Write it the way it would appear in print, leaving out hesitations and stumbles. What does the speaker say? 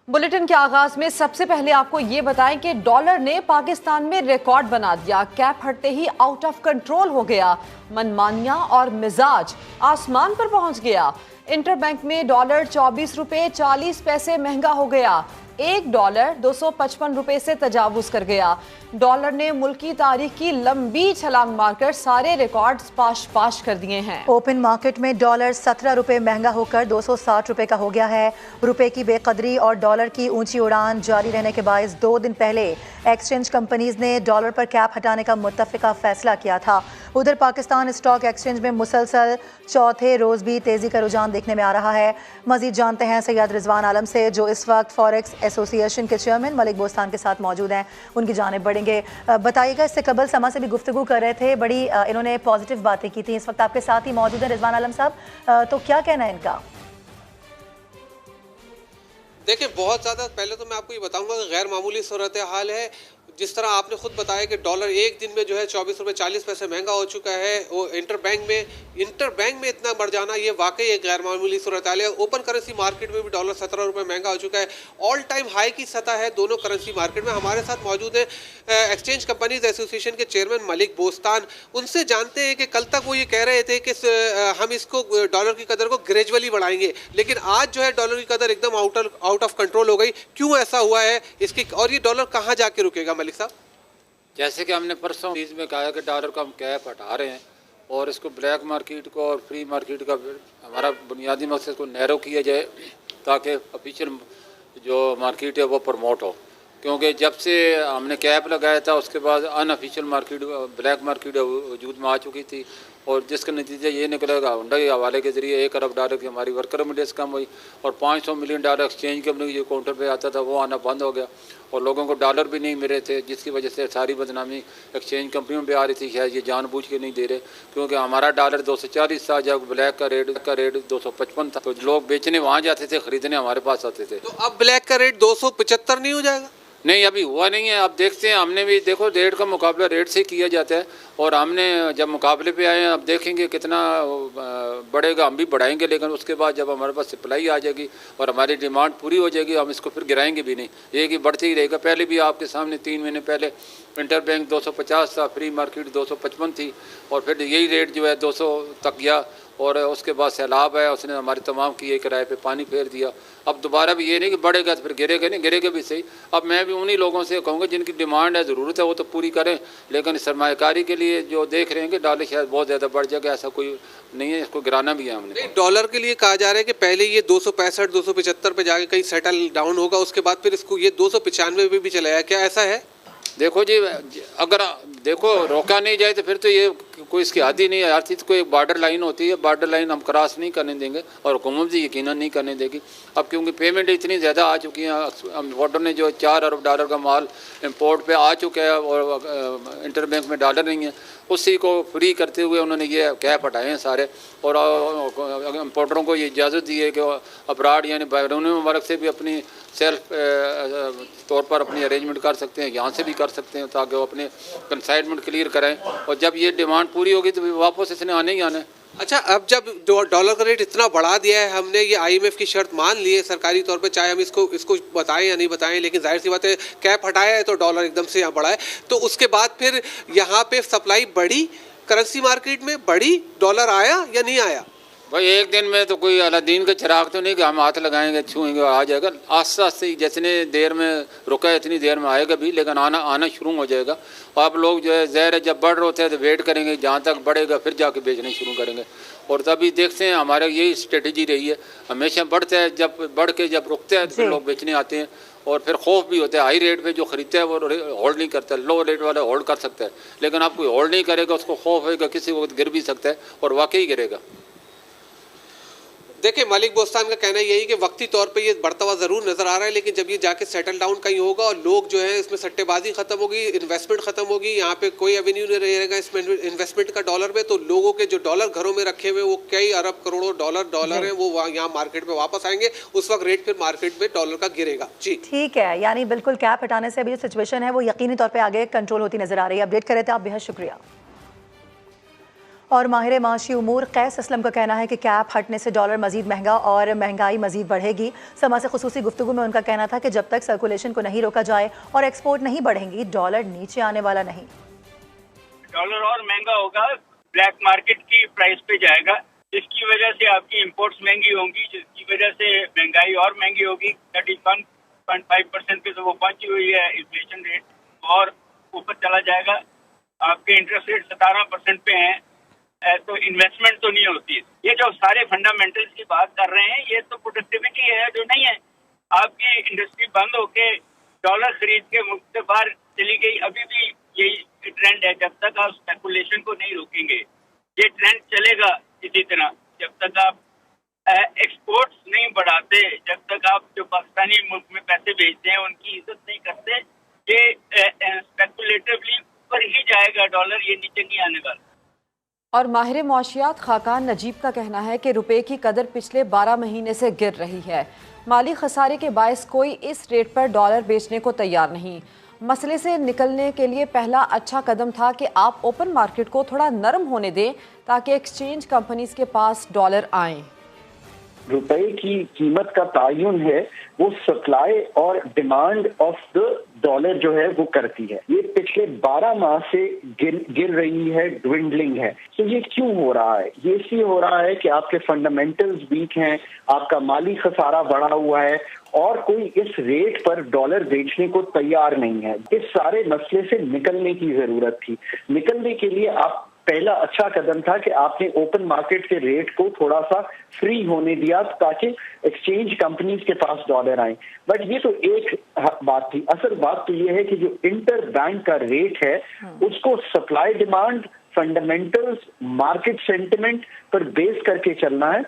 Bulletin के आगाज में सबसे पहले आपको ये बताएं कि डॉलर ने पाकिस्तान में रिकॉर्ड बना दिया। कैप हटते ही आउट ऑफ कंट्रोल हो गया। मनमानियां और मिजाज आसमान पर पहुंच गया। इंटरबैंक में डॉलर 24 रुपए 40 पैसे महंगा हो गया। एक डॉलर 255 रुपए से तजावुज कर गया। डॉलर ने मुल्की तारीख की लंबी छलांग मारकर सारे रिकॉर्ड्स पाश कर दिए हैं। ओपन मार्केट में डॉलर 17 रुपए महंगा होकर 260 रुपए का हो गया है। रुपए की बेकदरी और डॉलर की ऊंची उड़ान जारी रहने के बायस 2 दिन पहले एक्सचेंज कंपनीज ने डॉलर पर कैप हटाने का मुत्तफिका फैसला किया था। उधर पाकिस्तान स्टॉक एक्सचेंज में मुसलसल चौथे रोज भी तेजी का रुझान देखने में आ रहा है। मजीद जानते हैं सैयद रिजवान आलम से, जो इस वक्त फॉरेक्स एसोसिएशन के चेयरमैन मलिक बोस्तान के साथ मौजूद हैं। उनकी जानिब बढ़ेंगे। बताइएगा, इससे कबल समा से भी गुफ्तगू कर रहे थे, बड़ी इन्होंने पॉजिटिव बातें की थी। इस वक्त आपके साथ ही मौजूद है रिजवान आलम साहब, तो क्या कहना है इनका? देखिए, बहुत ज़्यादा पहले तो मैं आपको ये बताऊंगा कि गैर मामूली सूरत हाल है। जिस तरह आपने खुद बताया कि डॉलर एक दिन में जो है 24 रुपये 40 पैसे महंगा हो चुका है। वो इंटरबैंक में इतना बढ़ जाना, ये वाकई एक गैर मामूली सूरत हाल है। ओपन करेंसी मार्केट में भी डॉलर 17 रुपये महंगा हो चुका है। ऑल टाइम हाई की सतह है दोनों करेंसी मार्केट में। हमारे साथ मौजूद है एक्सचेंज कंपनीज एसोसिएशन के चेयरमैन मलिक बोस्तान। उनसे जानते हैं कि कल तक वो ये कह रहे थे कि हम इसको डॉलर की कदर को ग्रेजुअली बढ़ाएंगे, लेकिन आज जो है डॉलर की कदर एकदम आउट ऑफ कंट्रोल हो गई। क्यों ऐसा हुआ है इसकी, और ये डॉलर कहाँ जाके रुकेगा मलिक साहब? जैसे कि हमने परसों चीज़ में कहा कि डॉलर का हम कैप हटा रहे हैं और इसको ब्लैक मार्केट को और फ्री मार्केट का हमारा बुनियादी मकसद को नैरो किया जाए ताकि ऑफिशियल जो मार्केट है वो प्रमोट हो। क्योंकि जब से हमने कैप लगाया था उसके बाद अनऑफिशियल मार्केट ब्लैक मार्केट वजूद में आ चुकी थी, और जिसका नतीजा ये निकलेगा हुंडा के हवाले के ज़रिए $1 अरब की हमारी वर्कर रेमिटेंस कम हुई और $500 मिलियन एक्सचेंज कंपनी जो काउंटर पे आता था वो आना बंद हो गया और लोगों को डॉलर भी नहीं मिल रहे थे, जिसकी वजह से सारी बदनामी एक्सचेंज कंपनियों पे आ रही थी। शायद ये जानबूझ के नहीं दे रहे, क्योंकि हमारा डॉलर 240 था जब ब्लैक का रेट 255 था, तो लोग बेचने वहाँ जाते थे, खरीदने हमारे पास आते थे। तो अब ब्लैक का रेट 275 नहीं हो जाएगा? नहीं, अभी हुआ नहीं है। अब देखते हैं, हमने भी देखो रेट का मुकाबला रेट से किया जाता है और हमने जब मुकाबले पे आए हैं अब देखेंगे कितना बढ़ेगा, हम भी बढ़ाएंगे, लेकिन उसके बाद जब हमारे पास सप्लाई आ जाएगी और हमारी डिमांड पूरी हो जाएगी हम इसको फिर गिराएंगे भी नहीं, ये कि बढ़ते ही रहेगा। पहले भी आपके सामने 3 महीने पहले इंटरबैंक 250 था, फ्री मार्केट 255 थी और फिर यही रेट जो है 200 तक गया और उसके बाद सैलाब आया, उसने हमारे तमाम किए किराए पे पानी फेर दिया। अब दोबारा भी ये नहीं कि बढ़ेगा तो फिर गिरेगा नहीं, गिरेगा भी सही। अब मैं भी उन्हीं लोगों से कहूँगा जिनकी डिमांड है, ज़रूरत है, वो तो पूरी करें, लेकिन सरमायाकारी के लिए जो देख रहे हैं कि डॉलर शायद बहुत ज़्यादा बढ़ जाएगा, ऐसा कोई नहीं है, इसको गिराना भी है हमने। डॉलर के लिए कहा जा रहा है कि पहले ये 265 275 पे जाके कहीं सेटल डाउन होगा, उसके बाद फिर इसको ये 295 पे भी चलाया, क्या ऐसा है? देखो जी, अगर देखो रोका नहीं जाए तो फिर तो ये कोई इसकी हद ही नहीं है। हर चीज़ को एक बॉर्डर लाइन होती है, बॉर्डर लाइन हम क्रॉस नहीं करने देंगे और हुकूमत भी यकीनन नहीं करने देगी। अब क्योंकि पेमेंट इतनी ज़्यादा आ चुकी है, वोटर ने जो $4 अरब का माल इंपोर्ट पे आ चुका है और इंटरबैंक में डॉलर नहीं है, उसी को फ्री करते हुए उन्होंने ये कैप हटाए हैं सारे, और इंपोर्टरों को ये इजाज़त दी है कि अब्राड यानी बैरून मुबारक से भी अपनी सेल्फ तौर पर अपनी अरेंजमेंट कर सकते हैं, यहाँ से भी कर सकते हैं, ताकि वो अपने कंसाइनमेंट क्लियर करें और जब ये डिमांड पूरी होगी तो वापस इसने आने ही आना है। अच्छा, अब जब डॉलर का रेट इतना बढ़ा दिया है, हमने ये IMF की शर्त मान ली है सरकारी तौर पे, चाहे हम इसको बताएं या नहीं बताएं, लेकिन जाहिर सी बात है कैप हटाया है तो डॉलर एकदम से यहाँ बढ़ा है, तो उसके बाद फिर यहाँ पे सप्लाई बढ़ी, करेंसी मार्केट में बढ़ी, डॉलर आया या नहीं आया? भाई एक दिन में तो कोई अलादीन का चिराग तो नहीं कि हम हाथ लगाएंगे छूएंगे और आ जाएगा। आस्ते आस्ते ही जितने देर में रुका है इतनी देर में आएगा भी, लेकिन आना शुरू हो जाएगा। आप लोग जो है ज़ाहिर है जब बढ़ रहे होते हैं तो वेट करेंगे, जहाँ तक बढ़ेगा फिर जाके बेचने शुरू करेंगे, और तभी देखते हैं हमारा यही स्ट्रेटजी रही है, हमेशा बढ़ता है, जब बढ़ के जब रुकता है तो फिर लोग बेचने आते हैं और फिर खौफ भी होता है। हाई रेट पे जो खरीदता है वो होल्ड नहीं करता, लो रेट वाला होल्ड कर सकता है, लेकिन आप कोई होल्ड नहीं करेगा उसको खौफ होगा किसी वक्त गिर भी सकता है और वाकई गिरेगा। देखिए, मलिक बोस्तान का कहना यही कि वक्ती तौर पे ये बढ़ता हुआ ज़रूर नज़र आ रहा है, लेकिन जब ये जाके सेटल डाउन कहीं होगा और लोग जो है इसमें सट्टेबाजी ख़त्म होगी, इन्वेस्टमेंट ख़त्म होगी, यहाँ पे कोई एवेन्यू नहीं रहेगा इसमें इन्वेस्टमेंट का डॉलर में, तो लोगों के जो डॉलर घरों में रखे हुए वो कई अरब करोड़ों डॉलर हैं, वो यहाँ मार्केट में वापस आएंगे, उस वक्त रेट फिर मार्केट में डॉलर का गिरेगा। जी ठीक है, यानी बिल्कुल कैप हटाने से अभी जो सिचुएशन है वो यकीनी तौर पर आगे कंट्रोल होती नजर आ रही है। अपडेट कर रहे थे आप, बेहद शुक्रिया। और माहिर माशी उमूर कैस असलम का कहना है कि कैप हटने से डॉलर मजीद महंगा और महंगाई मजीद बढ़ेगी। समा से खुसूसी गुफ्तगू में उनका कहना था कि जब तक सर्कुलेशन को नहीं रोका जाए और एक्सपोर्ट नहीं बढ़ेंगी डॉलर नीचे आने वाला नहीं। डॉलर और महंगा होगा, ब्लैक मार्केट की प्राइस पे जाएगा, जिसकी वजह से आपकी इंपोर्ट्स महंगी होंगी, जिसकी वजह से महंगाई और महंगी होगी। 31.5% पे तो वो पहुंची हुई है इन्फ्लेशन रेट, और ऊपर चला जाएगा। आपके इंटरेस्ट रेट 17% पे हैं, तो इन्वेस्टमेंट तो नहीं होती। ये जो सारे फंडामेंटल्स की बात कर रहे हैं, ये तो प्रोडक्टिविटी है जो नहीं है। आपकी इंडस्ट्री बंद होके डॉलर खरीद के मुल्क से बाहर चली गई। अभी भी यही ट्रेंड है। जब तक आप स्पेकुलेशन को नहीं रोकेंगे ये ट्रेंड चलेगा इसी तरह। जब तक आप एक्सपोर्ट्स नहीं बढ़ाते, जब तक आप जो पाकिस्तानी मुल्क में पैसे भेजते हैं उनकी इज्जत नहीं करते, ये स्पेकुलेटिवली ऊपर ही जाएगा डॉलर, ये नीचे नहीं आने वाला। और माहिर मुआशियात खाकान नजीब का कहना है कि रुपए की कदर पिछले 12 महीने से गिर रही है। माली खसारे के बायस कोई इस रेट पर डॉलर बेचने को तैयार नहीं। मसले से निकलने के लिए पहला अच्छा कदम था कि आप ओपन मार्केट को थोड़ा नरम होने दें ताकि एक्सचेंज कंपनीज के पास डॉलर आएं। रुपए की कीमत का तायुन है वो सप्लाई और डिमांड ऑफ द डॉलर जो है वो करती है। ये पिछले 12 माह से गिर रही है, ड्विंडलिंग है। तो ये क्यों हो रहा है? ये इसलिए हो रहा है कि आपके फंडामेंटल्स वीक हैं, आपका माली खसारा बढ़ा हुआ है और कोई इस रेट पर डॉलर बेचने को तैयार नहीं है। इस सारे मसले से निकलने की जरूरत थी। निकलने के लिए आप पहला अच्छा कदम था कि आपने ओपन मार्केट के रेट को थोड़ा सा फ्री होने दिया ताकि एक्सचेंज कंपनीज के पास डॉलर आए। बट ये तो एक बात थी। असल बात तो ये है कि जो इंटर बैंक का रेट है उसको supply demand, fundamentals, market sentiment पर बेस करके चलना है।